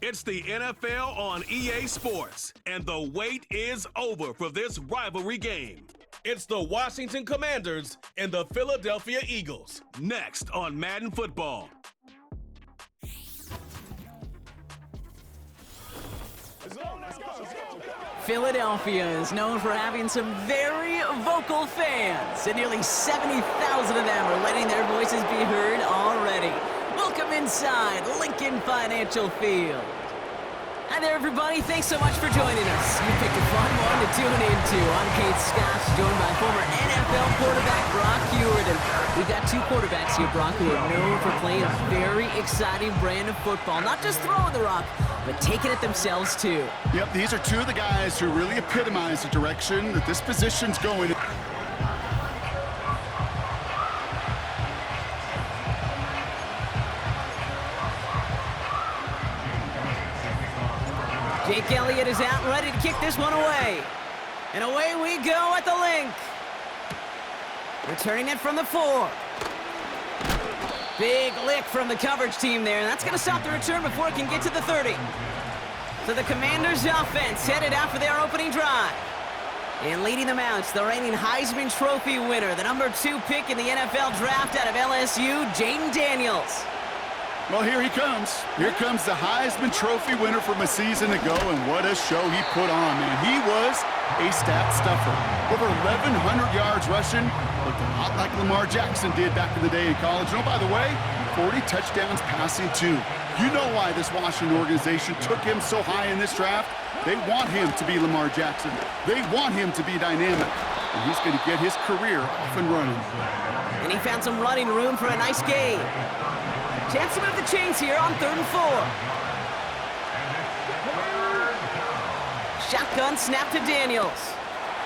It's the NFL on EA Sports, and the wait is over for this rivalry game. It's the Washington Commanders and the Philadelphia Eagles, next on Madden Football. Philadelphia is known for having some very vocal fans, and nearly 70,000 of them are letting their voices be heard already. Welcome inside Lincoln Financial Field. Hi there, everybody. Thanks so much for joining us. You picked a fun one to tune into. I'm Kate Scott, joined by former NFL quarterback Brock Huard. And we've got two quarterbacks here, Brock, who are known for playing a very exciting brand of football. Not just throwing the rock, but taking it themselves, too. Yep, these are two of the guys who really epitomize the direction that this position's going in. Jake Elliott is out and ready to kick this one away. And away we go at the link. Returning it from the 4. Big lick from the coverage team there, and that's going to stop the return before it can get to the 30. So the Commanders' offense headed out for their opening drive. And leading them out, the reigning Heisman Trophy winner, the number 2 pick in the NFL draft out of LSU, Jaden Daniels. Well, here he comes. Here comes the Heisman Trophy winner from a season ago, and what a show he put on, man. He was a stat stuffer. Over 1,100 yards rushing, looked a lot like Lamar Jackson did back in the day in college. And oh, by the way, 40 touchdowns passing, too. You know why this Washington organization took him so high in this draft? They want him to be Lamar Jackson. They want him to be dynamic. And he's going to get his career off and running. And he found some running room for a nice gain. Chance to move the chains here on 3rd and 4. Shotgun snap to Daniels.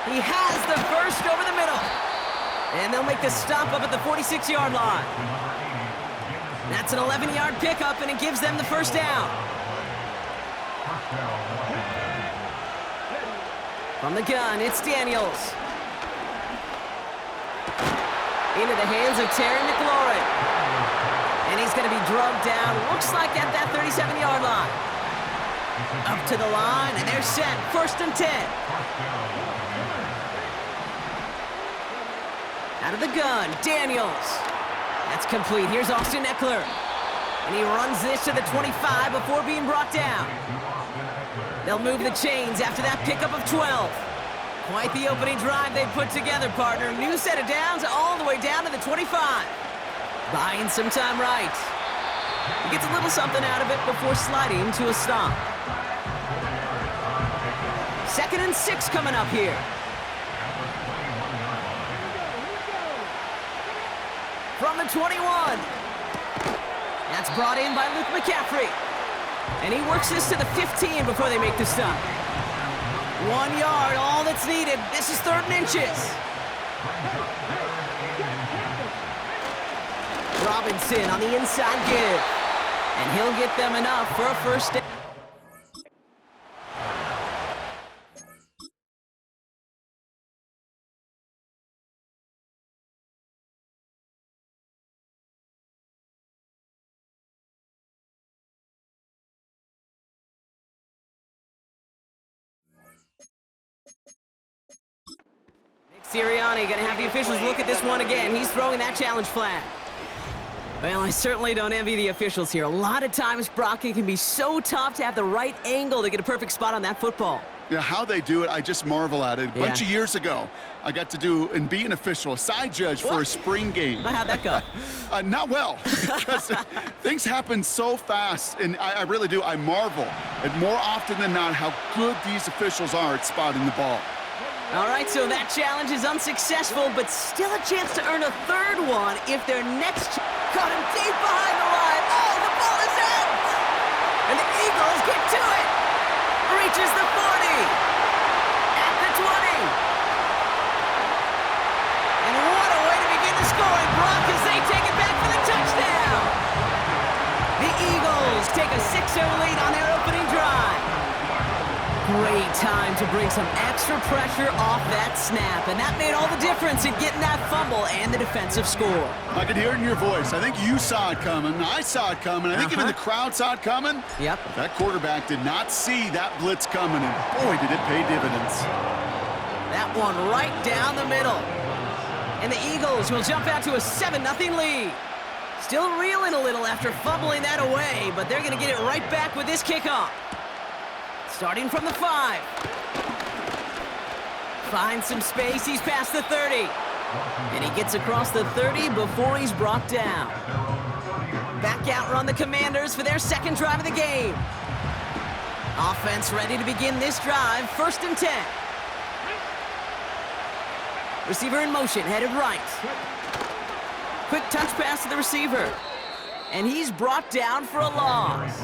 He has the first over the middle. And they'll make the stop up at the 46-yard line. That's an 11-yard pickup, and it gives them the first down. From the gun, it's Daniels. Into the hands of Terry McLaurin. And he's going to be drugged down, looks like at that 37-yard line. Up to the line, and they're set. 1st and 10. Out of the gun, Daniels. That's complete. Here's Austin Eckler. And he runs this to the 25 before being brought down. They'll move the chains after that pickup of 12. Quite the opening drive they put together, partner. New set of downs all the way down to the 25. Buying some time right. He gets a little something out of it before sliding to a stop. 2nd and 6 coming up here. From the 21. That's brought in by Luke McCaffrey. And he works this to the 15 before they make the stop. 1 yard, all that's needed. This is 3rd and inches. Robinson on the inside give. And he'll get them enough for a first down. Nick Sirianni going to have the officials look at this one again. He's throwing that challenge flag. Well, I certainly don't envy the officials here. A lot of times, Brock, it can be so tough to have the right angle to get a perfect spot on that football. Yeah, how they do it, I just marvel at it. A bunch of years ago, I got to do and be an official, a side judge for a spring game. How'd that go? Not well, because things happen so fast, and I really do. I marvel at more often than not how good these officials are at spotting the ball. All right, so that challenge is unsuccessful, but still a chance to earn a 3rd one if their next... Caught him deep behind the line. Oh, the ball is out! And the Eagles get to it. Reaches the 40. At the 20. And what a way to begin the scoring, Brock, as they take it back for the touchdown. The Eagles take a 6-0 lead on their opening drive. Great time to bring some extra pressure off that snap, and that made all the difference in getting that fumble and the defensive score. I could hear it in your voice. I think you saw it coming. I saw it coming. I think even the crowd saw it coming. Yep. That quarterback did not see that blitz coming, and boy, did it pay dividends. That one right down the middle. And the Eagles will jump out to a 7-0 lead. Still reeling a little after fumbling that away, but they're going to get it right back with this kickoff. Starting from the 5. Finds some space, he's past the 30. And he gets across the 30 before he's brought down. Back out run the Commanders for their second drive of the game. Offense ready to begin this drive, 1st and 10. Receiver in motion, headed right. Quick touch pass to the receiver. And he's brought down for a loss.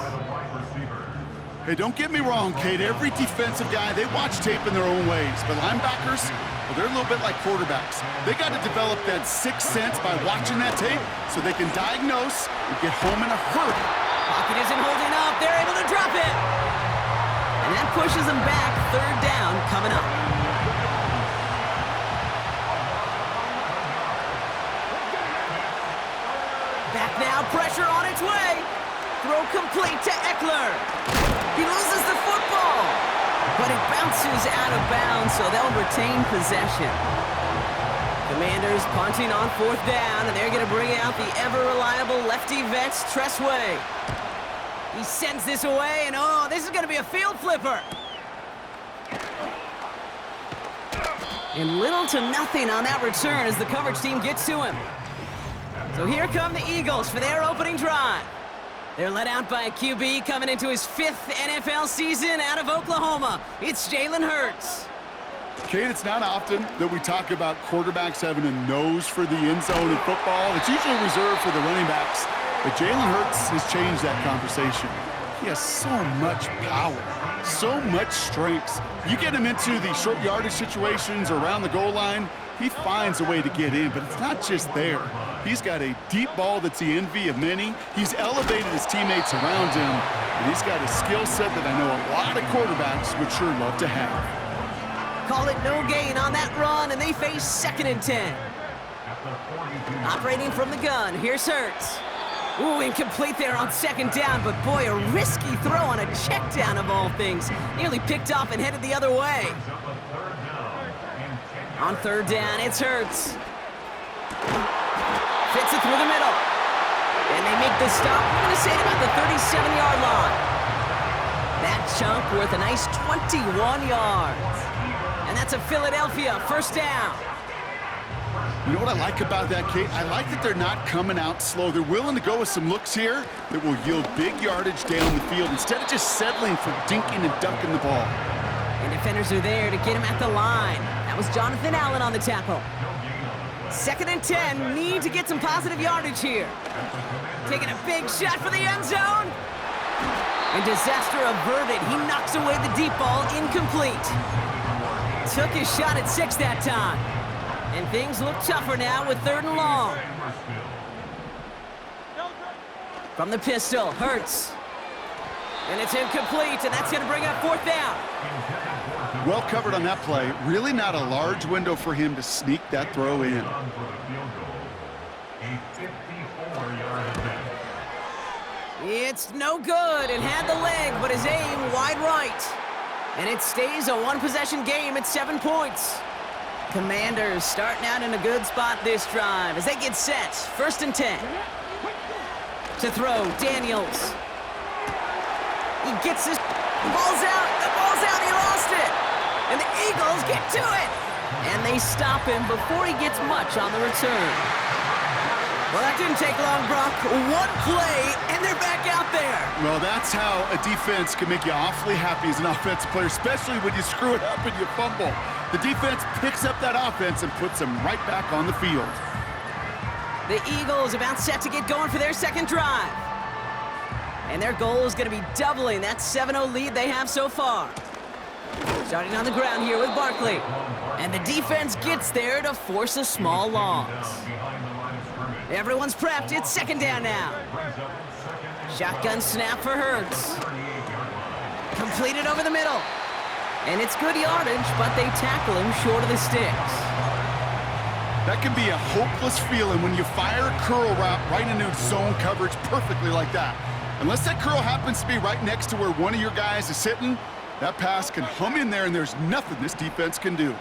Hey, don't get me wrong, Kate. Every defensive guy, they watch tape in their own ways. But linebackers, well, they're a little bit like quarterbacks. They got to develop that sixth sense by watching that tape so they can diagnose and get home in a hurry. Pocket isn't holding up. They're able to drop it. And that pushes them back. 3rd down coming up. Back now, pressure on its way. Throw complete to Eckler. He loses the football, but it bounces out of bounds, so they'll retain possession. Commanders punting on 4th down, and they're going to bring out the ever-reliable lefty vets, Tressway. He sends this away, and oh, this is going to be a field flipper. And little to nothing on that return as the coverage team gets to him. So here come the Eagles for their opening drive. They're led out by a QB coming into his 5th NFL season out of Oklahoma. It's Jalen Hurts. Kate, it's not often that we talk about quarterbacks having a nose for the end zone in football. It's usually reserved for the running backs. But Jalen Hurts has changed that conversation. He has so much power, so much strength. You get him into the short yardage situations or around the goal line, he finds a way to get in, but it's not just there. He's got a deep ball that's the envy of many. He's elevated his teammates around him, and he's got a skill set that I know a lot of quarterbacks would sure love to have. Call it no gain on that run, and they face 2nd and 10. Operating from the gun, here's Hurts. Ooh, incomplete there on 2nd down, but boy, a risky throw on a check down of all things. Nearly picked off and headed the other way. On 3rd down, it's Hurts. Fits it through the middle. And they make the stop, I'm going to say at about the 37-yard line. That chunk worth a nice 21 yards. And that's a Philadelphia 1st down. You know what I like about that, Kate? I like that they're not coming out slow. They're willing to go with some looks here that will yield big yardage down the field instead of just settling for dinking and dunking the ball. And defenders are there to get him at the line. That was Jonathan Allen on the tackle. 2nd and 10, need to get some positive yardage here. Taking a big shot for the end zone. And disaster averted. He knocks away the deep ball, incomplete. Took his shot at 6 that time. And things look tougher now with 3rd and long. From the pistol, Hurts. And it's incomplete, and that's going to bring up 4th down. Well covered on that play. Really not a large window for him to sneak that throw in. It's no good, and had the leg, but his aim wide right. And it stays a one-possession game at 7 points. Commanders starting out in a good spot this drive as they get set. 1st and 10. To throw, Daniels. He gets his ball's out. The ball's out. He lost it. And the Eagles get to it. And they stop him before he gets much on the return. Well, that didn't take long, Brock. One play, and they're back out there. Well, that's how a defense can make you awfully happy as an offensive player, especially when you screw it up and you fumble. The defense picks up that offense and puts them right back on the field. The Eagles about set to get going for their second drive. And their goal is going to be doubling that 7-0 lead they have so far. Starting on the ground here with Barkley. And the defense gets there to force a small loss. Everyone's prepped. It's second down now. Shotgun snap for Hurts. Completed over the middle. And it's good yardage, but they tackle him short of the sticks. That can be a hopeless feeling when you fire a curl route right into zone coverage perfectly like that. Unless that curl happens to be right next to where one of your guys is sitting, that pass can hum in there and there's nothing this defense can do.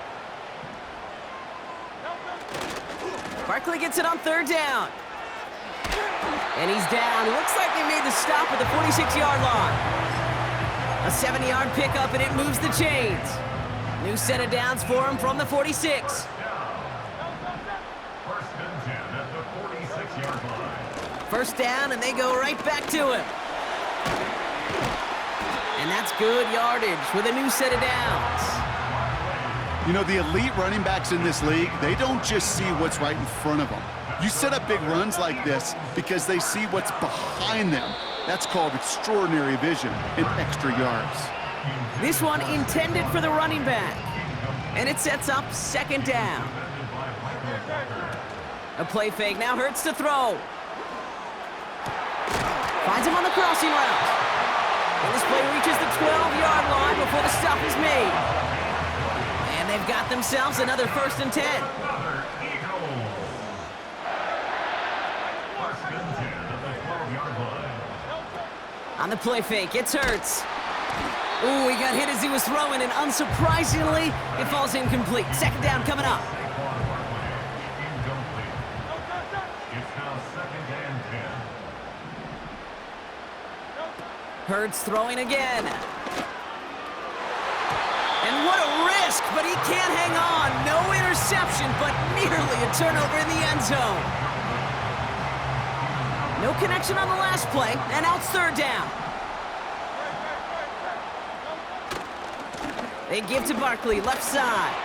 Barkley gets it on third down. And he's down. Looks like they made the stop at the 46-yard line. A 7-yard pickup, and it moves the chains. New set of downs for him from the 46. First down, and they go right back to him. And that's good yardage with a new set of downs. You know, the elite running backs in this league, they don't just see what's right in front of them. You set up big runs like this because they see what's behind them. That's called extraordinary vision and extra yards. This one intended for the running back. And it sets up second down. A play fake, now Hurts to throw. Finds him on the crossing route. And this play reaches the 12-yard line before the stop is made. And they've got themselves another 1st and 10. On the play fake, it's Hurts. Ooh, he got hit as he was throwing, and unsurprisingly, it falls incomplete. Second down coming up. Hurts throwing again. And what a risk, but he can't hang on. No interception, but nearly a turnover in the end zone. No connection on the last play, and now it's third down. They give to Barkley, left side.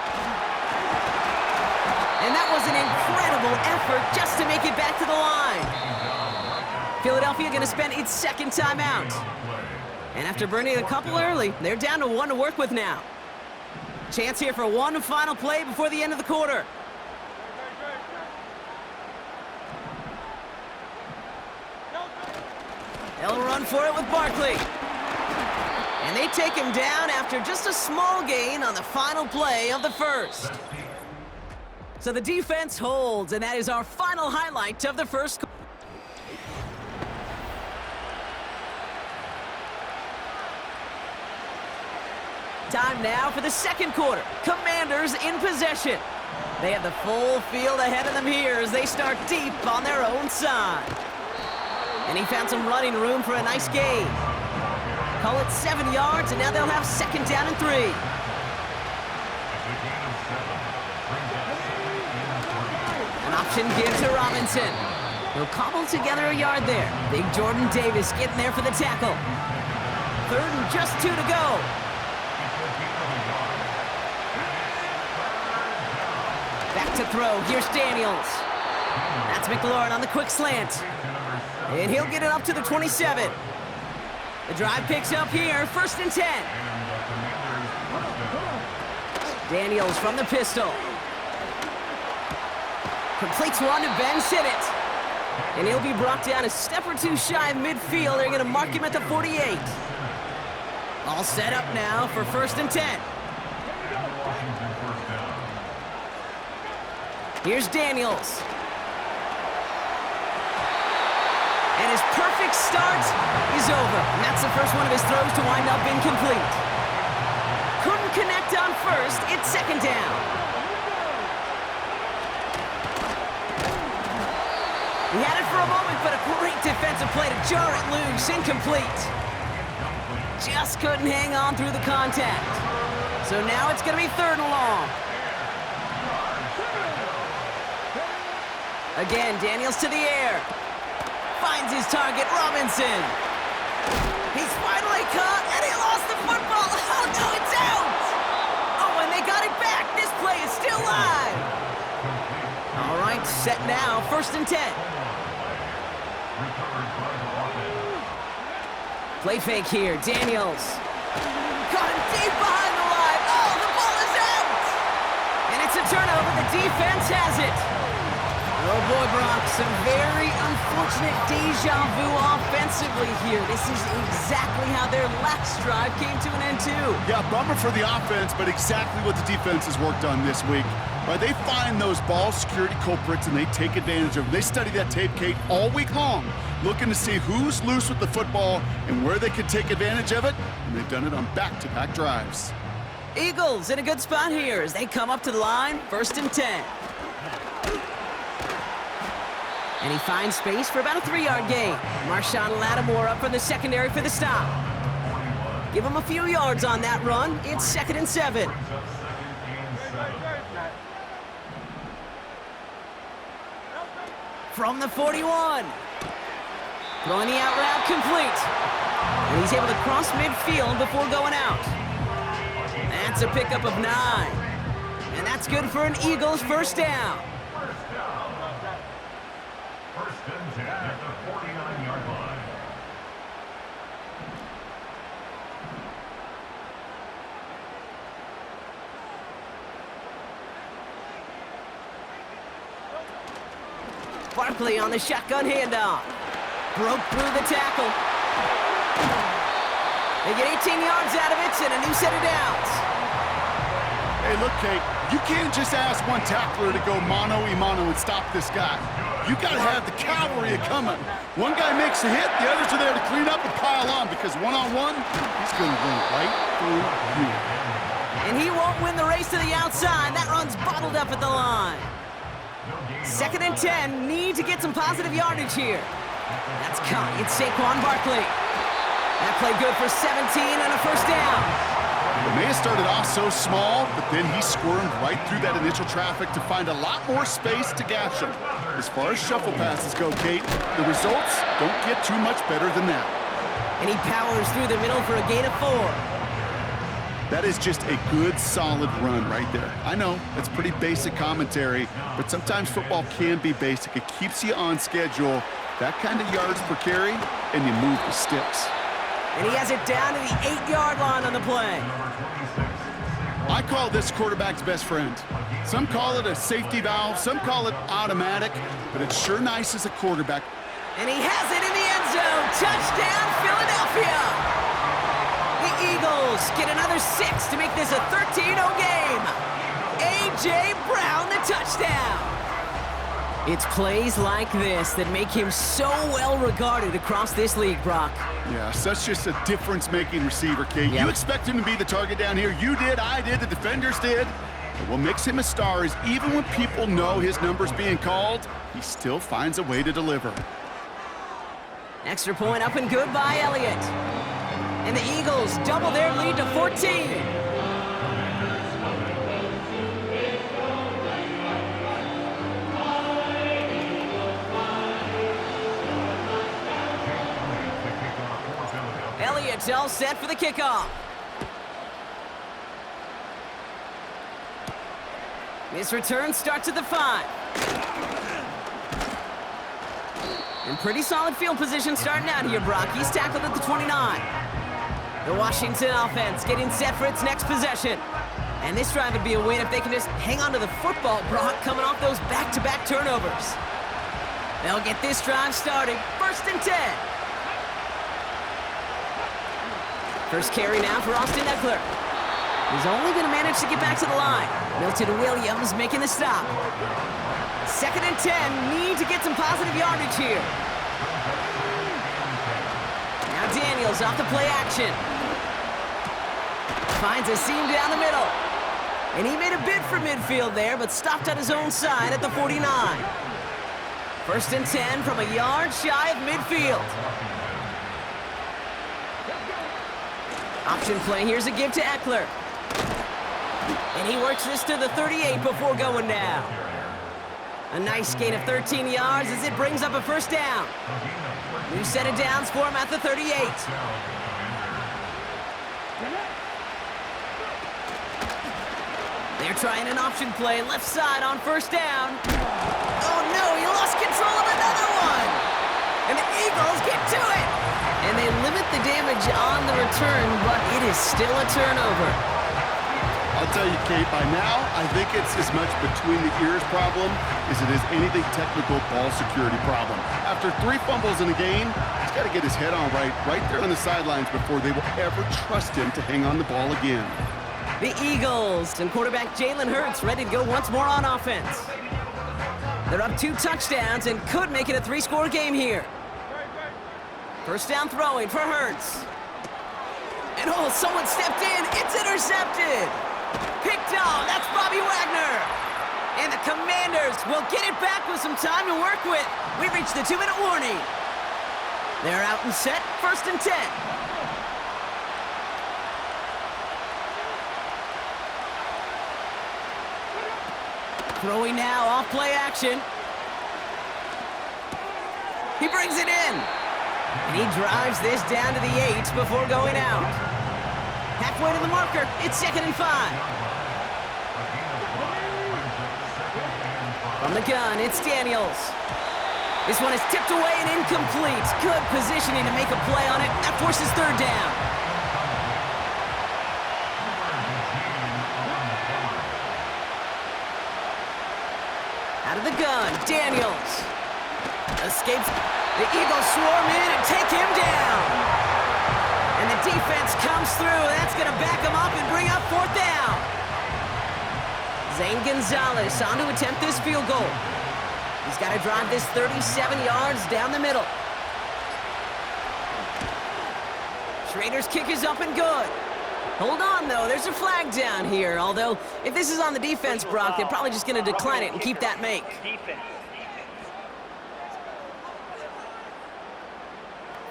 And that was an incredible effort just to make it back to the line. Philadelphia going to spend its second timeout. And after burning a couple early, they're down to 1 to work with now. Chance here for one final play before the end of the quarter. They'll run for it with Barkley. And they take him down after just a small gain on the final play of the first. So the defense holds, and that is our final highlight of the first. Time now for the second quarter. Commanders in possession. They have the full field ahead of them here as they start deep on their own side. And he found some running room for a nice gain. Call it 7 yards, and now they'll have second down and 3. An option give to Robinson. He'll cobble together a yard there. Big Jordan Davis getting there for the tackle. Third and just 2 to go. Back to throw. Here's Daniels. That's McLaurin on the quick slant. And he'll get it up to the 27. The drive picks up here, 1st and 10. Daniels from the pistol. Completes one to Ben Sinnott. And he'll be brought down a step or 2 shy of midfield. They're going to mark him at the 48. All set up now for 1st and 10. Here's Daniels. And his perfect start is over. And that's the first one of his throws to wind up incomplete. Couldn't connect on first. It's second down. He had it for a moment, but a great defensive play to jar it loose. Incomplete. Just couldn't hang on through the contact. So now it's going to be 3rd and long. Again, Daniels to the air. Finds his target, Robinson. He's finally caught, and he lost the football. Oh, no, it's out. Oh, and they got it back. This play is still live. All right, set now, 1st and 10. Play fake here, Daniels. Caught him deep behind the line. Oh, the ball is out. And it's a turnover. The defense has it. Oh boy, Brock, some very unfortunate deja vu offensively here. This is exactly how their last drive came to an end too. Yeah, bummer for the offense, but exactly what the defense has worked on this week. Right, they find those ball security culprits and they take advantage of them. They study that tape, Kate, all week long, looking to see who's loose with the football and where they can take advantage of it, and they've done it on back-to-back drives. Eagles in a good spot here as they come up to the line, 1st and 10. And he finds space for about a 3-yard gain. Marshawn Lattimore up from the secondary for the stop. Give him a few yards on that run. It's 2nd and 7. From the 41. Throwing the out route complete. And he's able to cross midfield before going out. That's a pickup of 9. And that's good for an Eagles 1st down. First and 10 at the 49-yard line. Barkley on the shotgun handoff. Broke through the tackle. They get 18 yards out of it and a new set of downs. Hey, look, Kate, you can't just ask one tackler to go mano-a-mano and stop this guy. You got to have the cavalry coming. One guy makes a hit, the others are there to clean up and pile on because one-on-one, he's going to run right through you. And he won't win the race to the outside. That run's bottled up at the line. 2nd and 10, need to get some positive yardage here. That's caught. It's Saquon Barkley. That played good for 17 and a 1st down. It may have started off so small, but then he squirmed right through that initial traffic to find a lot more space to gash him. As far as shuffle passes go, Kate, the results don't get too much better than that. And he powers through the middle for a gain of 4. That is just a good, solid run right there. I know, that's pretty basic commentary, but sometimes football can be basic. It keeps you on schedule, that kind of yards per carry, and you move the sticks. And he has it down to the 8-yard line on the play. I call this quarterback's best friend. Some call it a safety valve, some call it automatic, but it's sure nice as a quarterback. And he has it in the end zone. Touchdown, Philadelphia! The Eagles get another 6 to make this a 13-0 game. A.J. Brown, the touchdown. It's plays like this that make him so well regarded across this league, Brock. Yeah, such just a difference-making receiver, Kate. Yep. You expect him to be the target down here. You did, I did, the defenders did. But what makes him a star is even when people know his number's being called, he still finds a way to deliver. Extra point up and good by Elliott. And the Eagles double their lead to 14. Elliott's all set for the kickoff. This return starts at the 5. And pretty solid field position starting out here, Brock. He's tackled at the 29. The Washington offense getting set for its next possession. And this drive would be a win if they can just hang on to the football, Brock, coming off those back-to-back turnovers. They'll get this drive started. 1st and 10. First carry now for Austin Eckler. He's only going to manage to get back to the line. Milton Williams making the stop. 2nd and 10, need to get some positive yardage here. Now Daniels off the play action. Finds a seam down the middle. And he made a bid for midfield there, but stopped on his own side at the 49. 1st and 10 from a yard shy of midfield. Option play, here's a give to Eckler. And he works this to the 38 before going down. A nice gain of 13 yards as it brings up a 1st down. New set of downs for him at the 38. They're trying an option play, left side on 1st down. Oh no, he lost control of another one. And the Eagles get to it. And they limit the damage on the return, but it is still a turnover. I'll tell you, Kate, by now, I think it's as much between the ears problem as it is anything technical ball security problem. After 3 fumbles in a game, he's got to get his head on right there on the sidelines before they will ever trust him to hang on the ball again. The Eagles and quarterback Jalen Hurts ready to go once more on offense. They're up 2 touchdowns and could make it a 3-score game here. First down throwing for Hurts. And oh, someone stepped in. It's intercepted. Picked off. That's Bobby Wagner. And the Commanders will get it back with some time to work with. We reached the 2-minute warning. They're out and set. First and 10. Throwing now off play action. He brings it in. And he drives this down to the 8 before going out. Halfway to the marker, it's 2nd and 5. From the gun, it's Daniels. This one is tipped away and incomplete. Good positioning to make a play on it. That forces 3rd down. Out of the gun, Daniels. Escapes. The Eagles swarm in and take him down. And the defense comes through. That's going to back him up and bring up 4th down. Zane Gonzalez on to attempt this field goal. He's got to drive this 37 yards down the middle. Schrader's kick is up and good. Hold on, though. There's a flag down here. Although, if this is on the defense, Brock, they're probably just going to decline it and keep that make.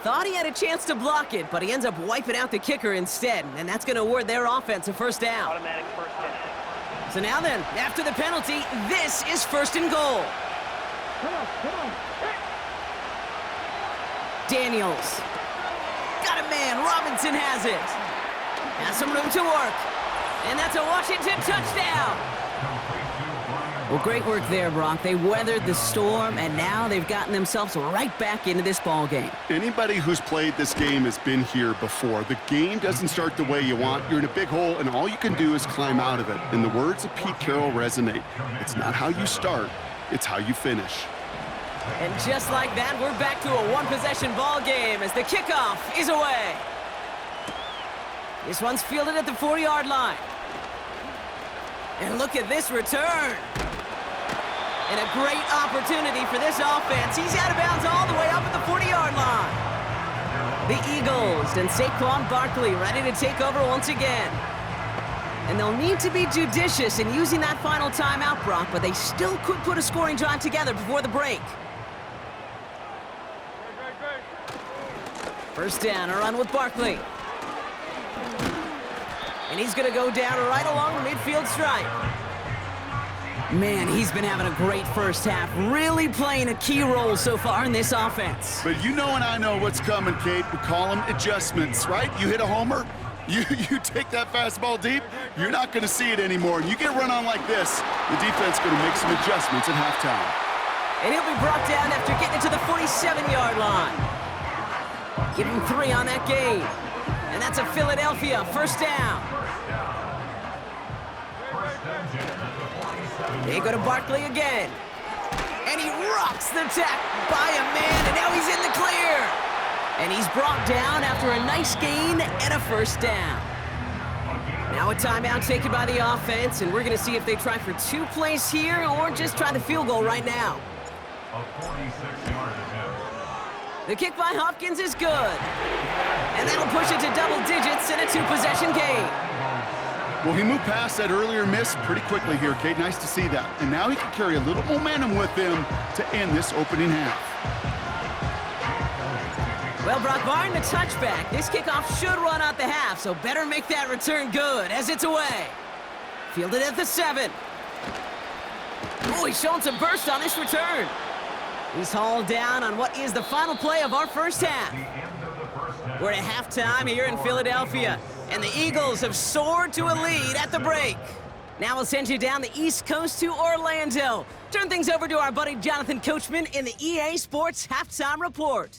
Thought he had a chance to block it, but he ends up wiping out the kicker instead, and that's going to award their offense a 1st down. Automatic 1st down. So now then, after the penalty, this is 1st and goal. Daniels. Got a man. Robinson has it. Has some room to work. And that's a Washington touchdown. Well, great work there, Brock. They weathered the storm, and now they've gotten themselves right back into this ball game. Anybody who's played this game has been here before. The game doesn't start the way you want. You're in a big hole, and all you can do is climb out of it. And the words of Pete Carroll resonate. It's not how you start, it's how you finish. And just like that, we're back to a 1-possession ball game as the kickoff is away. This one's fielded at the 40-yard line. And look at this return. And a great opportunity for this offense. He's out of bounds all the way up at the 40-yard line. The Eagles and Saquon Barkley ready to take over once again. And they'll need to be judicious in using that final timeout, Brock, but they still could put a scoring drive together before the break. First down, a run with Barkley. And he's going to go down right along the midfield stripe. Man, he's been having a great first half, really playing a key role so far in this offense. But you know and I know what's coming, Kate. We call them adjustments, right? You hit a homer, you take that fastball deep, you're not going to see it anymore. And you get run on like this, the defense going to make some adjustments at halftime. And he'll be brought down after getting it to the 47-yard line. Give him 3 on that game. And that's a Philadelphia first down. They go to Barkley again. And he rocks the tack by a man, and now he's in the clear. And he's brought down after a nice gain and a first down. Now a timeout taken by the offense, and we're going to see if they try for 2 plays here or just try the field goal right now. A 46-yard attempt. The kick by Hopkins is good. And that'll push it to double digits in a 2-possession game. Well, he moved past that earlier miss pretty quickly here, Kate. Nice to see that. And now he can carry a little momentum with him to end this opening half. Well, Brock, barring the touchback, this kickoff should run out the half, so better make that return good as it's away. Fielded at the 7. Oh, he's showing some burst on this return. He's hauled down on what is the final play of our first half. We're at halftime here in Philadelphia, and the Eagles have soared to a lead at the break. Now we'll send you down the East Coast to Orlando. Turn things over to our buddy Jonathan Coachman in the EA Sports Halftime Report.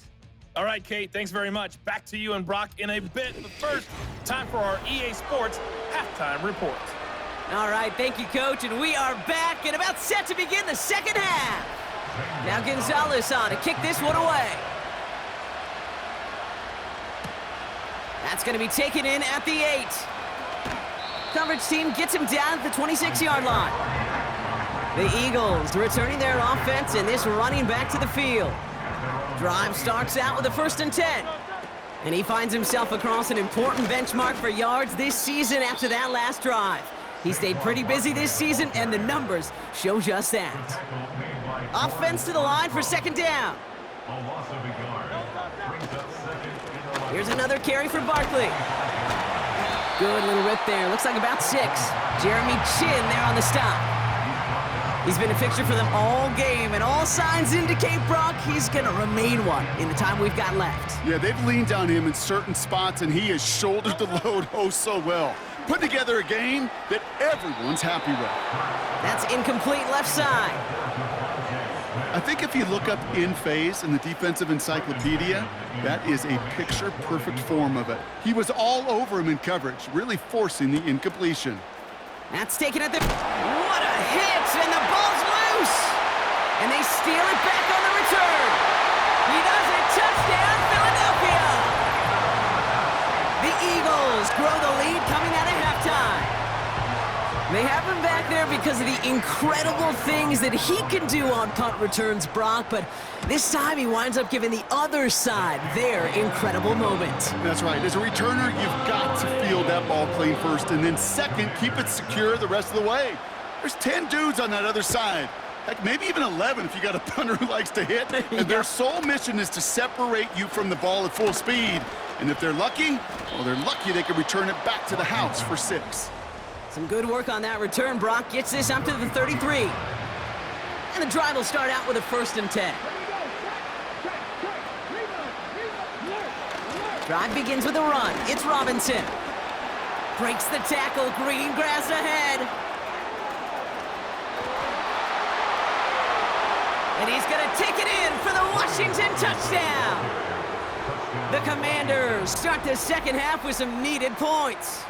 All right, Kate, thanks very much. Back to you and Brock in a bit. But first, time for our EA Sports Halftime Report. All right, thank you, Coach, and we are back and about set to begin the second half. Now Gonzalez on to kick this one away. That's going to be taken in at the 8. Coverage team gets him down at the 26-yard line. The Eagles returning their offense and this running back to the field. Drive starts out with a 1st and 10. And he finds himself across an important benchmark for yards this season after that last drive. He stayed pretty busy this season, and the numbers show just that. Offense to the line for 2nd down. Here's another carry for Barkley. Good little rip there. Looks like about 6. Jeremy Chin there on the stop. He's been a fixture for them all game, and all signs indicate, Brock, he's going to remain one in the time we've got left. Yeah, they've leaned on him in certain spots, and he has shouldered the load oh so well. Put together a game that everyone's happy with. That's incomplete left side. I think if you look up in phase in the defensive encyclopedia, that is a picture-perfect form of it. He was all over him in coverage, really forcing the incompletion. That's taken at the... What a hit, and the ball's loose! And they steal it back on the return. He does it, touchdown, Philadelphia! The Eagles grow the lead coming out of halftime. They have him back there because of the incredible things that he can do on punt returns, Brock, but this time he winds up giving the other side their incredible moment. That's right. As a returner, you've got to field that ball clean first, and then second, keep it secure the rest of the way. There's 10 dudes on that other side. Heck, maybe even 11 if you got a punter who likes to hit. And their sole mission is to separate you from the ball at full speed. And if they're lucky, well, they're lucky they can return it back to the house for 6. Some good work on that return. Brock gets this up to the 33. And the drive will start out with a 1st and 10. Drive begins with a run. It's Robinson. Breaks the tackle. Green grass ahead. And he's going to take it in for the Washington touchdown. The Commanders start the second half with some needed points.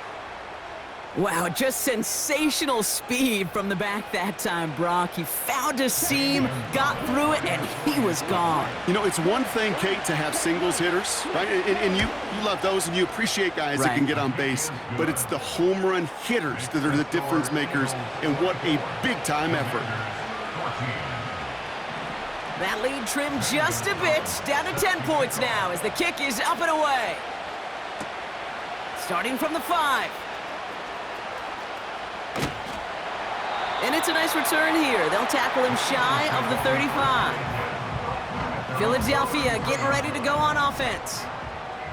Wow, just sensational speed from the back that time, Brock. He found a seam, got through it, and he was gone. You know, it's one thing, Kate, to have singles hitters, right? And you love those, and you appreciate guys that can get on base. But it's the home run hitters that are the difference makers, and what a big-time effort. That lead trimmed just a bit, down to 10 points now as the kick is up and away. Starting from the 5. And it's a nice return here. They'll tackle him shy of the 35. Philadelphia getting ready to go on offense.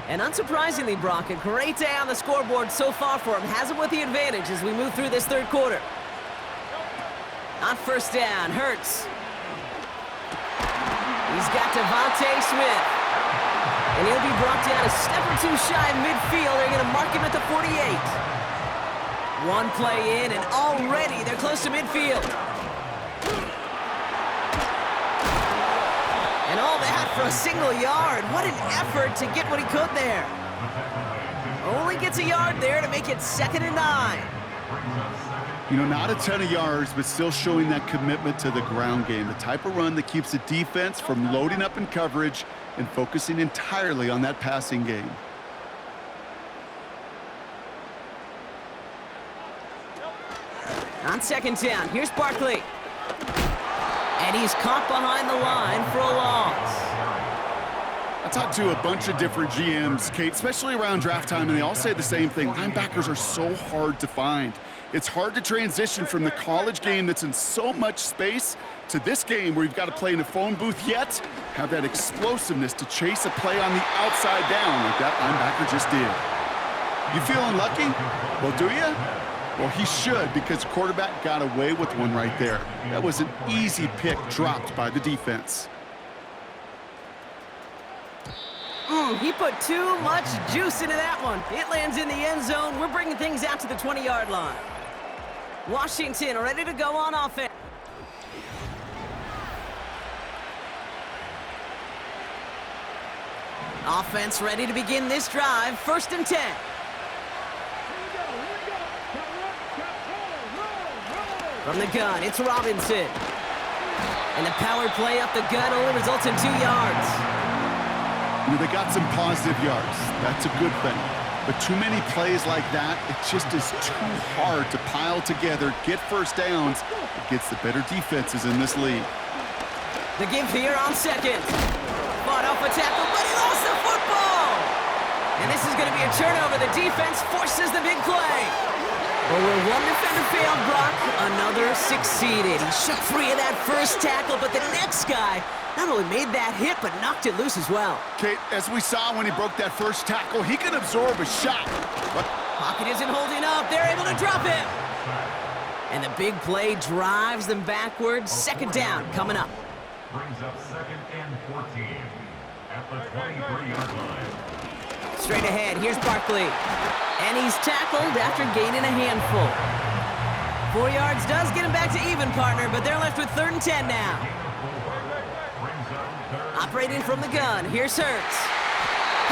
And unsurprisingly, Brock, a great day on the scoreboard so far for him. Has him with the advantage as we move through this third quarter. On 1st down, Hurts. He's got Devontae Smith. And he'll be brought down a step or two shy of midfield. They're going to mark him at the 48. One play in, and already they're close to midfield. And all that for a single yard. What an effort to get what he could there. Only gets a yard there to make it 2nd and 9. You know, not a ton of yards, but still showing that commitment to the ground game. The type of run that keeps the defense from loading up in coverage and focusing entirely on that passing game. On 2nd down, here's Barkley. And he's caught behind the line for a loss. I talked to a bunch of different GMs, Kate, especially around draft time, and they all say the same thing. Linebackers are so hard to find. It's hard to transition from the college game that's in so much space to this game where you've got to play in a phone booth, yet have that explosiveness to chase a play on the outside down like that linebacker just did. You feeling lucky? Well, do you? Well, he should, because the quarterback got away with one right there. That was an easy pick dropped by the defense. He put too much juice into that one. It lands in the end zone. We're bringing things out to the 20-yard line. Washington ready to go on offense. Offense ready to begin this drive. 1st and 10. From the gun, it's Robinson. And the power play up the gut only results in 2 yards. You know, they got some positive yards. That's a good thing. But too many plays like that, it just is too hard to pile together, get first downs against the better defenses in this league. The give here on second. Fought off a tackle, but he lost the football! And this is going to be a turnover. The defense forces the big play. But where one defender failed, Brock, another succeeded. He shook free of that first tackle, but the next guy not only made that hit, but knocked it loose as well. Kate, as we saw when he broke that first tackle, he can absorb a shot. But Pocket isn't holding up. They're able to drop him. And the big play drives them backwards. Second down coming up. Brings up 2nd and 14 at the 23-yard line. Straight ahead, here's Barkley. And he's tackled after gaining a handful. 4 yards does get him back to even, partner, but they're left with 3rd and 10 now. Operating from the gun, here's Hurts.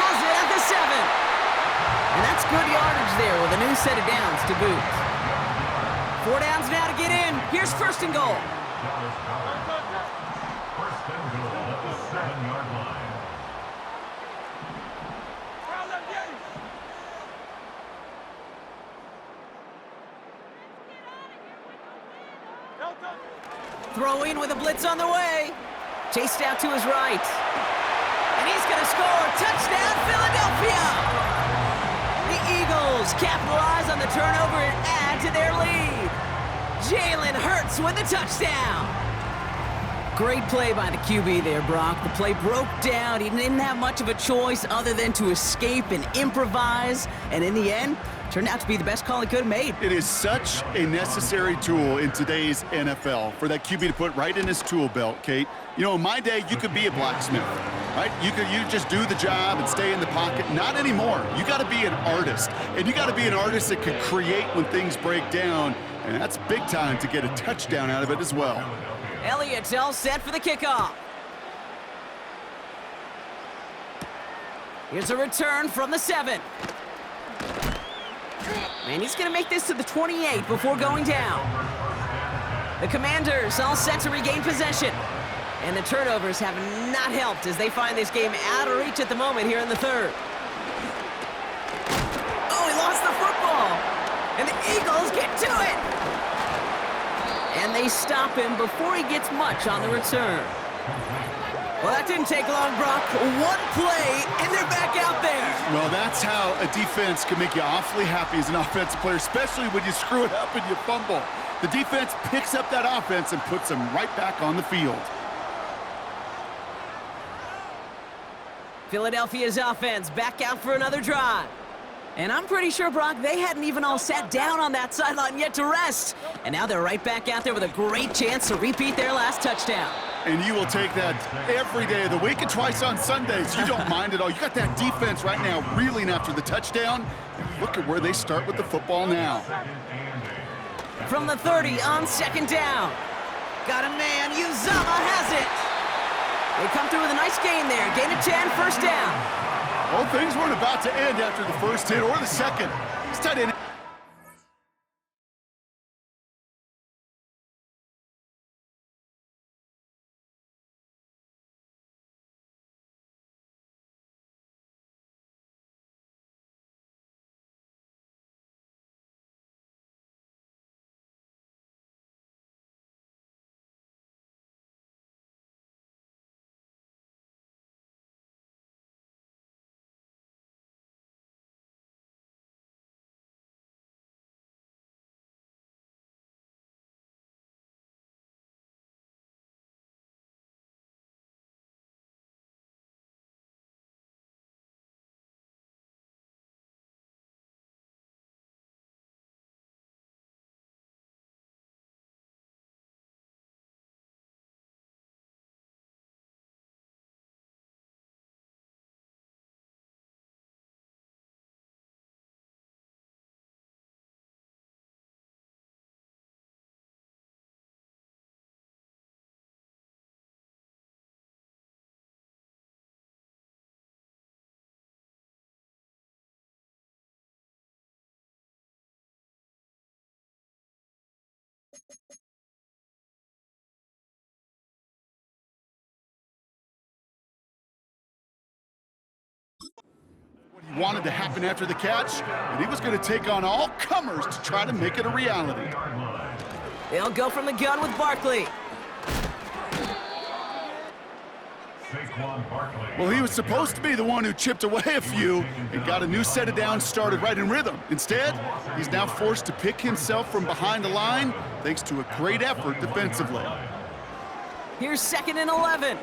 Pulls it at the 7. And that's good yardage there with a new set of downs to boot. 4 downs now to get in. Here's 1st and goal. 1st and goal at the 7-yard line. Throwing with a blitz on the way. Chased out to his right. And he's going to score. Touchdown, Philadelphia! The Eagles capitalize on the turnover and add to their lead. Jalen Hurts with the touchdown. Great play by the QB there, Brock. The play broke down. He didn't have much of a choice other than to escape and improvise. And in the end, turned out to be the best call he could have made. it is such a necessary tool in today's NFL for that QB to put right in his tool belt, Kate. You know, in my day, you could be a blacksmith, right? You just do the job and stay in the pocket. Not anymore. You got to be an artist, and you got to be an artist that can create when things break down, and that's big time to get a touchdown out of it as well. Elliott's all set for the kickoff. Here's a return from the 7. And he's going to make this to the 28 before going down. The Commanders all set to regain possession. And the turnovers have not helped as they find this game out of reach at the moment here in the 3rd. Oh, he lost the football. And the Eagles get to it. And they stop him before he gets much on the return. Well, that didn't take long, Brock. One play, and they're back out there. Well, that's how a defense can make you awfully happy as an offensive player, especially when you screw it up and you fumble. The defense picks up that offense and puts them right back on the field. Philadelphia's offense back out for another drive. And I'm pretty sure, Brock, they hadn't even all sat down on that sideline yet to rest. And now they're right back out there with a great chance to repeat their last touchdown. And you will take that every day of the week and twice on Sundays. You don't mind at all. You got that defense right now reeling after the touchdown. And look at where they start with the football now. From the 30 on 2nd down. Got a man. Uzama has it. They come through with a nice gain there. Gain of 10, 1st down. Well, things weren't about to end after the first hit or the second. It's tight end. wanted to happen after the catch, and he was going to take on all comers to try to make it a reality. They'll go from the gun with Barkley. Well, he was supposed to be the one who chipped away a few and got a new set of downs started right in rhythm. Instead, he's now forced to pick himself from behind the line thanks to a great effort defensively. Here's 2nd and 11.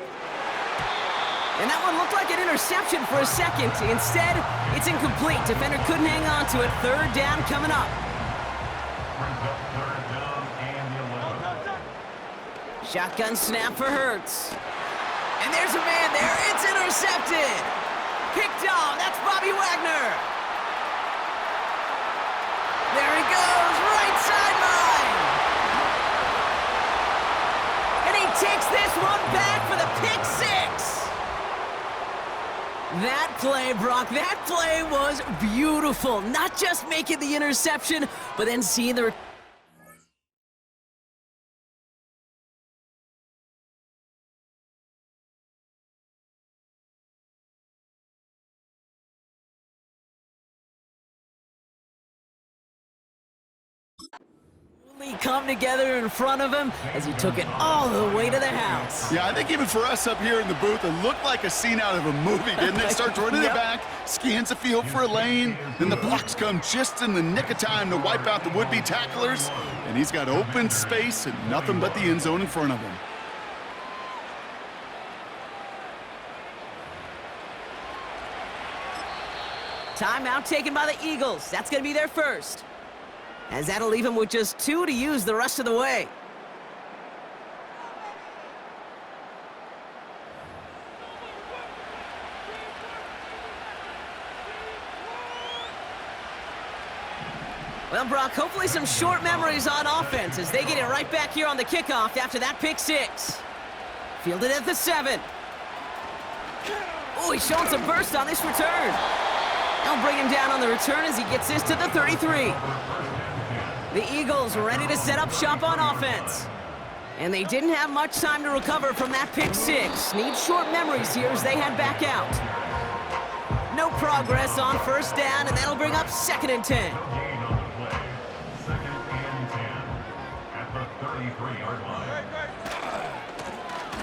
And that one looked like an interception for a second. Instead, it's incomplete. Defender couldn't hang on to it. 3rd down coming up. Shotgun snap for Hurts. And there's a man there. It's intercepted. Picked off. That's Bobby Wagner. There he goes. Right sideline. And he takes this one back for the pick 6. That play, Brock, that play was beautiful. Not just making the interception, but then seeing the... come together in front of him as he took it all the way to the house. Yeah, I think even for us up here in the booth, it looked like a scene out of a movie, didn't it? Starts running the back, scans the field for a lane, then the blocks come just in the nick of time to wipe out the would-be tacklers, and he's got open space and nothing but the end zone in front of him. Timeout taken by the Eagles. That's going to be their first, as that'll leave him with just 2 to use the rest of the way. Well, Brock, hopefully some short memories on offense as they get it right back here on the kickoff after that pick 6. Fielded at the 7. Oh, he's showing some burst on this return. They'll bring him down on the return as he gets this to the 33. The Eagles ready to set up shop on offense. And they didn't have much time to recover from that pick 6. Need short memories here as they head back out. No progress on 1st down, and that'll bring up 2nd and 10.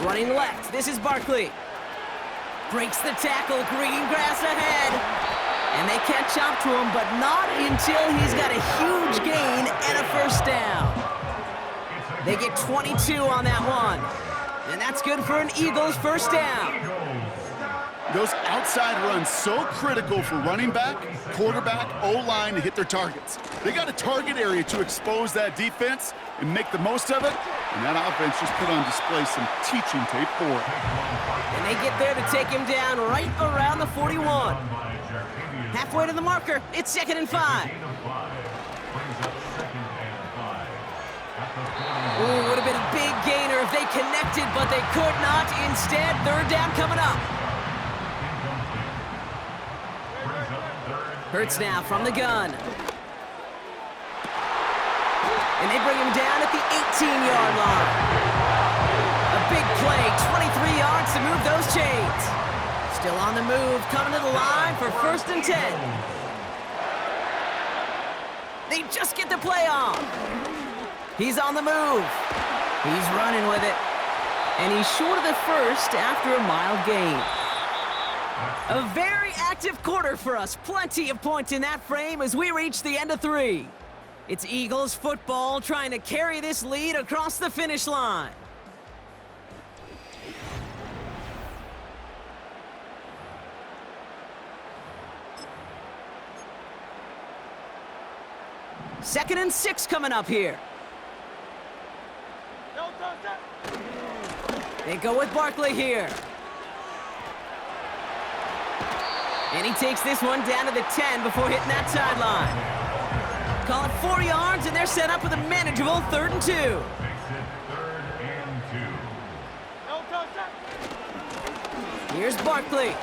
Running left, this is Barkley. Breaks the tackle, green grass ahead. And they catch up to him, but not until he's got a huge gain and a 1st down. They get 22 on that one. And that's good for an Eagles 1st down. Those outside runs so critical for running back, quarterback, O-line to hit their targets. They got a target area to expose that defense and make the most of it, and that offense just put on display some teaching tape for it. And they get there to take him down right around the 41. Halfway to the marker, it's 2nd and 5. Ooh, would have been a big gainer if they connected, but they could not. Instead, 3rd down coming up. Hurts now from the gun. And they bring him down at the 18-yard line. A big play, 23 yards to move those chains. Still on the move, coming to the line for 1st and 10. They just get the play on. He's on the move. He's running with it. And he's short of the 1st after a mild gain. A very active quarter for us. Plenty of points in that frame as we reach the end of 3. It's Eagles football trying to carry this lead across the finish line. Second and 6 coming up here. They go with Barkley here. And he takes this one down to the 10 before hitting that sideline. Call it 4 yards, and they're set up with a manageable 3rd and 2. Here's Barkley.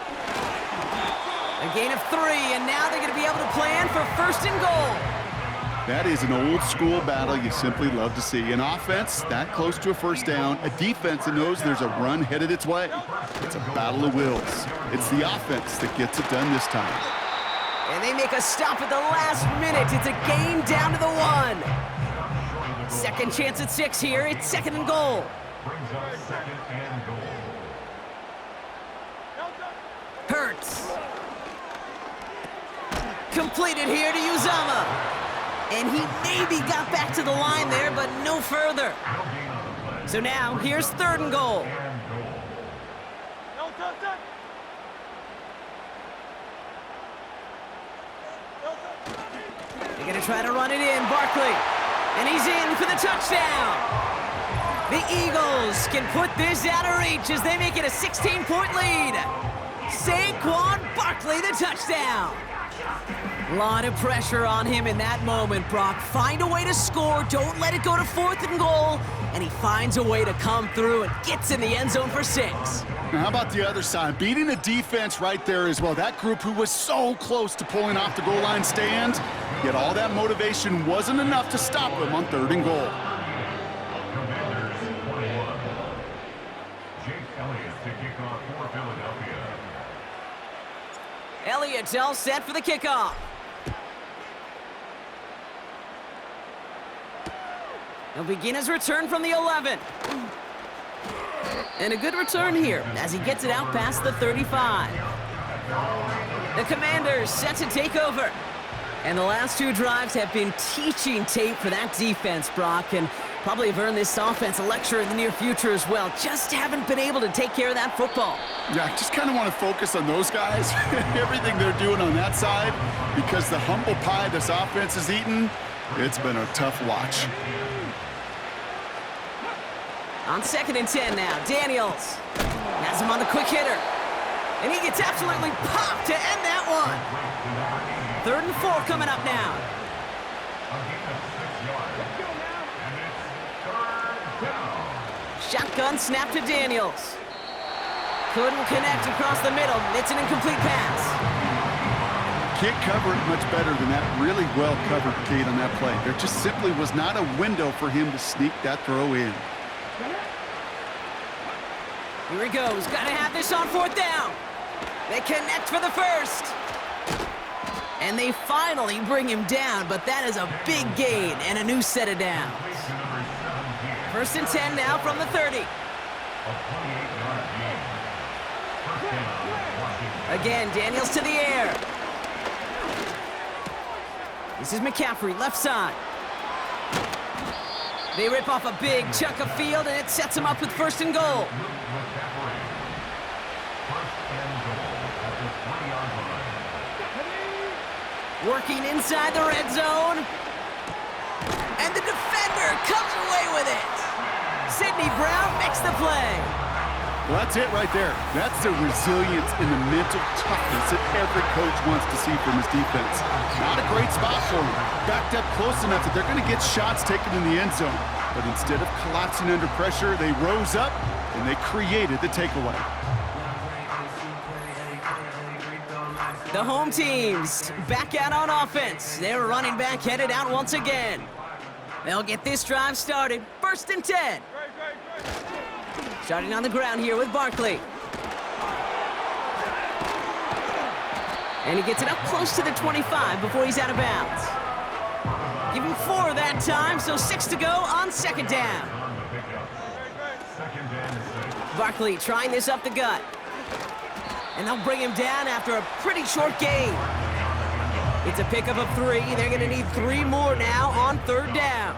A gain of 3, and now they're going to be able to plan for 1st and goal. That is an old-school battle you simply love to see. An offense that close to a 1st down, a defense that knows there's a run headed its way. It's a battle of wills. It's the offense that gets it done this time. And they make a stop at the last minute. It's a gain down to the 1. Second chance at 6 here. It's 2nd and goal. Brings up 2nd and goal. Hurts. Completed here to Uzama. And he maybe got back to the line there, but no further. So now, here's 3rd and goal. They're going to try to run it in, Barkley. And he's in for the touchdown. The Eagles can put this out of reach as they make it a 16-point lead. Saquon Barkley, the touchdown. Lot of pressure on him in that moment, Brock. Find a way to score. Don't let it go to 4th and goal. And he finds a way to come through and gets in the end zone for 6. Now, how about the other side? Beating the defense right there as well. That group who was so close to pulling off the goal line stand, yet all that motivation wasn't enough to stop them on 3rd and goal. Commanders 21. Jake Elliott to kick off for Philadelphia. Elliott's all set for the kickoff. He'll begin his return from the 11. And a good return here as he gets it out past the 35. The Commanders set to take over. And the last 2 drives have been teaching tape for that defense, Brock, and probably have earned this offense a lecture in the near future as well. Just haven't been able to take care of that football. Yeah, I just kind of want to focus on those guys, everything they're doing on that side, because the humble pie this offense has eaten, it's been a tough watch. On 2nd and 10 now, Daniels has him on the quick hitter. And he gets absolutely popped to end that one. 3rd and 4 coming up now. Shotgun snap to Daniels. Couldn't connect across the middle. It's an incomplete pass. Can't cover it much better than that. Really well covered, Kate, on that play. There just simply was not a window for him to sneak that throw in. Here he goes. Got to have this on 4th down. They connect for the 1st. And they finally bring him down, but that is a big gain and a new set of downs. 1st and 10 now from the 30. Again, Daniels to the air. This is McCaffrey, left side. They rip off a big chunk of field, and it sets them up with 1st and goal. Working inside the red zone. And the defender comes away with it. Sidney Brown makes the play. Well, that's it right there. That's the resilience and the mental toughness that every coach wants to see from his defense. Not a great spot for them. Backed up close enough that they're going to get shots taken in the end zone. But instead of collapsing under pressure, they rose up and they created the takeaway. The home teams back out on offense. Their running back headed out once again. They'll get this drive started. 1st and 10. Starting on the ground here with Barkley. And he gets it up close to the 25 before he's out of bounds. Give him 4 that time, so 6 to go on 2nd down. Barkley trying this up the gut. And they'll bring him down after a pretty short gain. It's a pickup of 3. They're going to need 3 more now on 3rd down.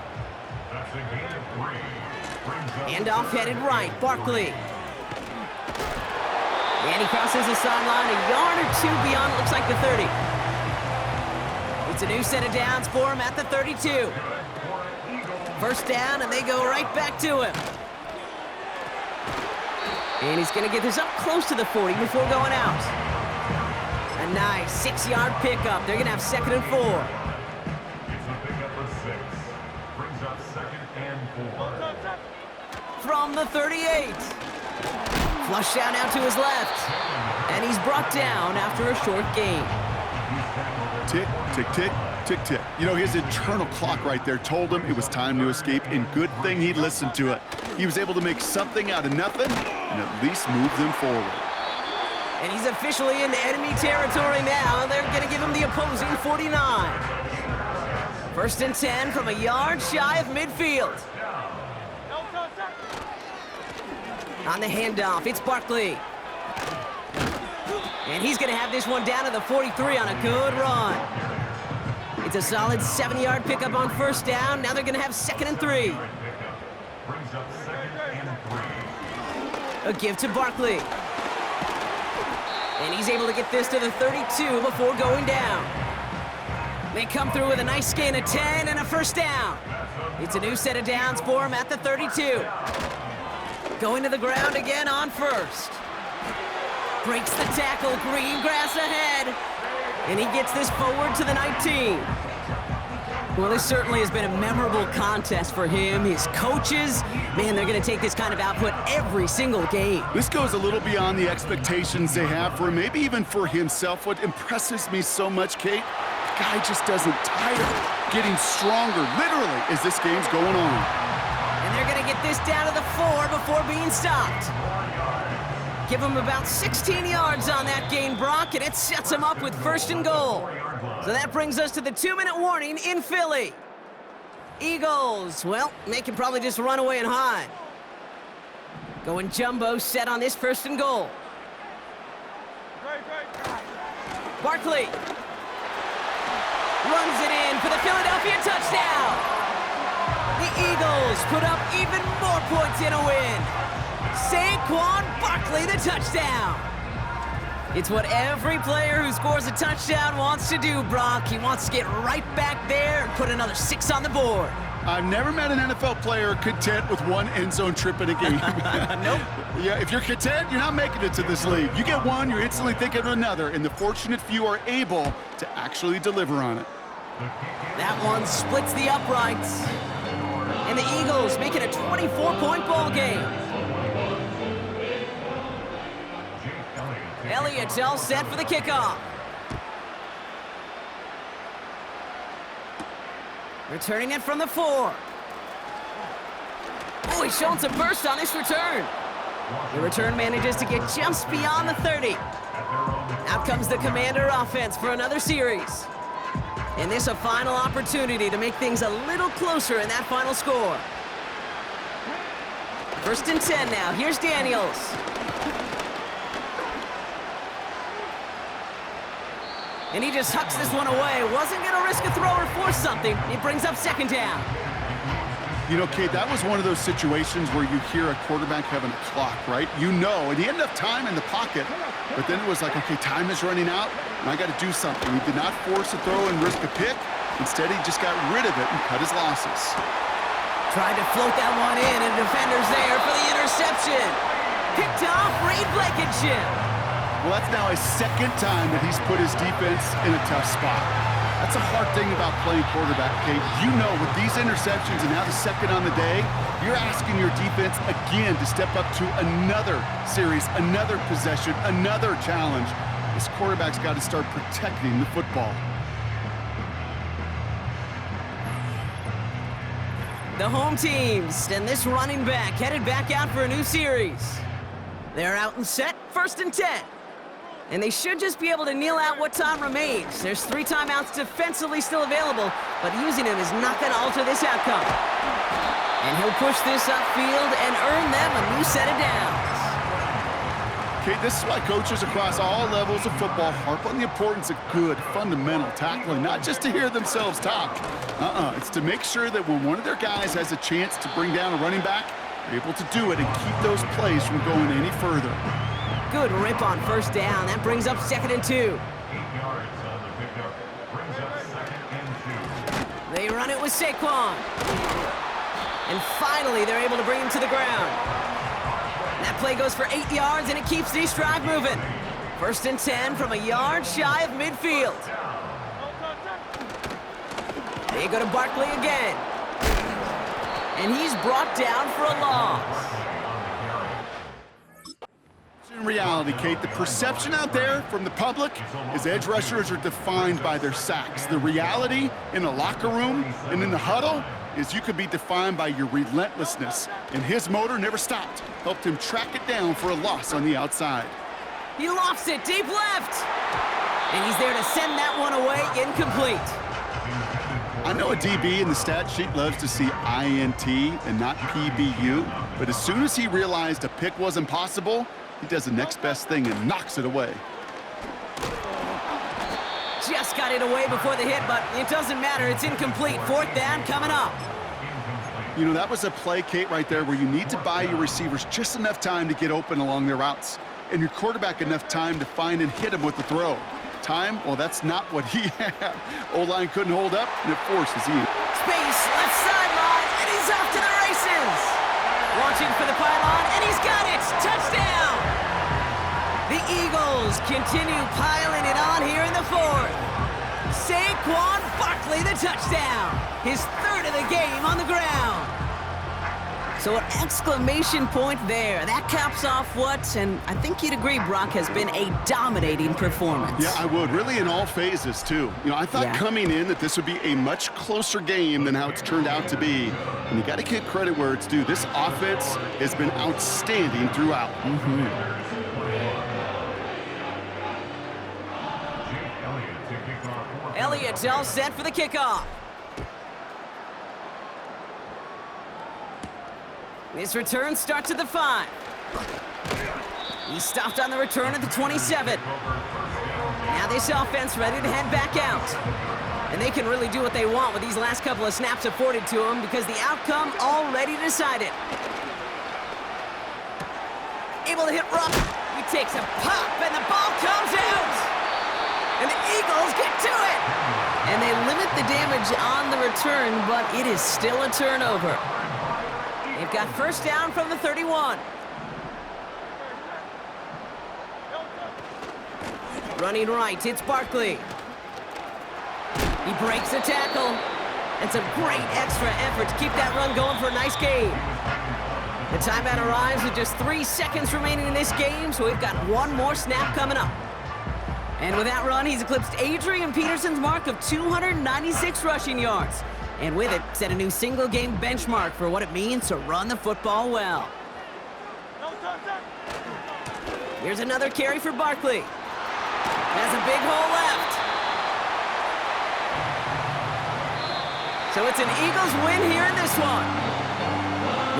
Handoff headed right, Barkley. And he crosses the sideline a yard or 2 beyond, looks like the 30. It's a new set of downs for him at the 32. 1st down, and they go right back to him. And he's going to get this up close to the 40 before going out. A nice 6-yard pickup. They're going to have 2nd and 4. It's a pickup of 6. Brings up 2nd and 4. From the 38. Flush down out to his left. And he's brought down after a short gain. Tick, tick, tick, tick, tick. You know, his internal clock right there told him it was time to escape, and good thing he listened to it. He was able to make something out of nothing and at least move them forward. And he's officially in enemy territory now. They're going to give him the opposing 49. First and 10 from a yard shy of midfield. On the handoff, it's Barkley. And he's going to have this one down to the 43 on a good run. It's a solid 7-yard pickup on first down. Now they're going to have 2nd and 3. A give to Barkley. And he's able to get this to the 32 before going down. They come through with a nice gain of 10 and a first down. It's a new set of downs for him at the 32. Going to the ground again on first. Breaks the tackle, green grass ahead. And he gets this forward to the 19. Well, this certainly has been a memorable contest for him. His coaches, man, they're going to take this kind of output every single game. This goes a little beyond the expectations they have for him, maybe even for himself. What impresses me so much, Kate, the guy just doesn't tire, getting stronger, literally, as this game's going on. And they're going to get this down to the 4 before being stopped. Give him about 16 yards on that gain, Brock, and it sets him up with 1st and goal. So that brings us to the 2-minute warning in Philly. Eagles, well, they can probably just run away and hide. Going jumbo set on this 1st and goal. Barkley runs it in for the Philadelphia touchdown. The Eagles put up even more points in a win. Saquon Barkley, the touchdown. It's what every player who scores a touchdown wants to do, Brock. He wants to get right back there and put another 6 on the board. I've never met an NFL player content with one end zone trip in a game. Nope. Yeah, if you're content, you're not making it to this league. You get one, you're instantly thinking of another, and the fortunate few are able to actually deliver on it. That one splits the uprights. And the Eagles make it a 24-point ball game. Elliott's all set for the kickoff. Returning it from the 4. Oh, he's showing some burst on this return. The return manages to get just beyond the 30. Out comes the Commander offense for another series. And this a final opportunity to make things a little closer in that final score. 1st and 10 now. Here's Daniels. And he just hucks this one away. Wasn't going to risk a throw or force something. He brings up 2nd down. You know, Kate, that was one of those situations where you hear a quarterback having a clock, right? You know, and he had enough time in the pocket, but then it was like, okay, time is running out, and I got to do something. He did not force a throw and risk a pick. Instead, he just got rid of it and cut his losses. Tried to float that one in, and defender's there for the interception. Picked off Reed Blankenship. Well, that's now his 2nd time that he's put his defense in a tough spot. That's a hard thing about playing quarterback, Kate. You know, with these interceptions and now the 2nd on the day, you're asking your defense again to step up to another series, another possession, another challenge. This quarterback's got to start protecting the football. The home teams and this running back headed back out for a new series. They're out and set, 1st and 10. And they should just be able to kneel out what time remains. There's 3 timeouts defensively still available, but using them is not going to alter this outcome. And he'll push this upfield and earn them a new set of downs. Okay, this is why coaches across all levels of football harp on the importance of good, fundamental tackling, not just to hear themselves talk. It's to make sure that when one of their guys has a chance to bring down a running back, they're able to do it and keep those plays from going any further. Good rip on 1st down. That brings up 2nd and 2. 8 yards on the pickup. Brings up 2nd and 2. They run it with Saquon. And finally, they're able to bring him to the ground. That play goes for 8 yards, and it keeps this drive moving. 1st and 10 from a yard shy of midfield. They go to Barkley again. And he's brought down for a loss. In reality, Kate, the perception out there from the public is edge rushers are defined by their sacks. The reality in a locker room and in the huddle is you could be defined by your relentlessness. And his motor never stopped, helped him track it down for a loss on the outside. He lofts it deep left. And he's there to send that one away incomplete. I know a DB in the stat sheet loves to see INT and not PBU, but as soon as he realized a pick wasn't possible, he does the next best thing and knocks it away. Just got it away before the hit, but it doesn't matter. It's incomplete. Fourth down coming up. You know, that was a play, Kate, right there where you need to buy your receivers just enough time to get open along their routes, and your quarterback enough time to find and hit him with the throw. Time? Well, that's not what he had. O-line couldn't hold up, and it forces you. Space, left sideline, and he's off to the races. Launching for the pylon, and he's got it. Touchdown! The Eagles continue piling it on here in the fourth. Saquon Barkley, the touchdown. His third of the game on the ground. So an exclamation point there. That caps off what, and I think you'd agree, Brock, has been a dominating performance. Yeah, I would. Really in all phases, too. You know, I thought coming in that this would be a much closer game than how it's turned out to be. And you got to give credit where it's due. This offense has been outstanding throughout. Elliott's all set for the kickoff. This return starts at the 5. He stopped on the return at the 27. Now this offense ready to head back out. And they can really do what they want with these last couple of snaps afforded to them because the outcome already decided. Able to hit Ruff. He takes a pop and the ball comes out. And the Eagles get to it. And they limit the damage on the return, but it is still a turnover. They've got first down from the 31. Running right, it's Barkley. He breaks a tackle. It's a great extra effort to keep that run going for a nice gain. The timeout arrives with just 3 seconds remaining in this game, so we've got one more snap coming up. And with that run, he's eclipsed Adrian Peterson's mark of 296 rushing yards. And with it, set a new single-game benchmark for what it means to run the football well. Here's another carry for Barkley. Has a big hole left. So it's an Eagles win here in this one.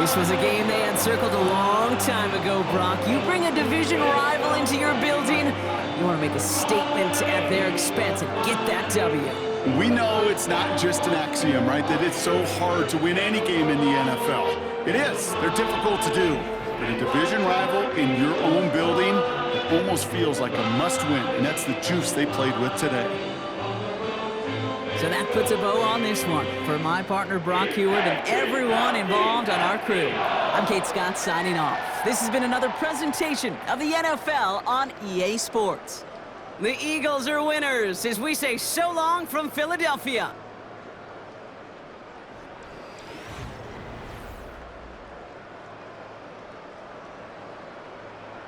This was a game they had circled a long time ago, Brock. You bring a division rival into your building, you want to make a statement at their expense and get that W. We know it's not just an axiom, right, that it's so hard to win any game in the NFL. It is. They're difficult to do. But a division rival in your own building, it almost feels like a must-win, and that's the juice they played with today. So that puts a bow on this one. For my partner, Brock Heward, and everyone involved on our crew, I'm Kate Scott signing off. This has been another presentation of the NFL on EA Sports. The Eagles are winners as we say so long from Philadelphia.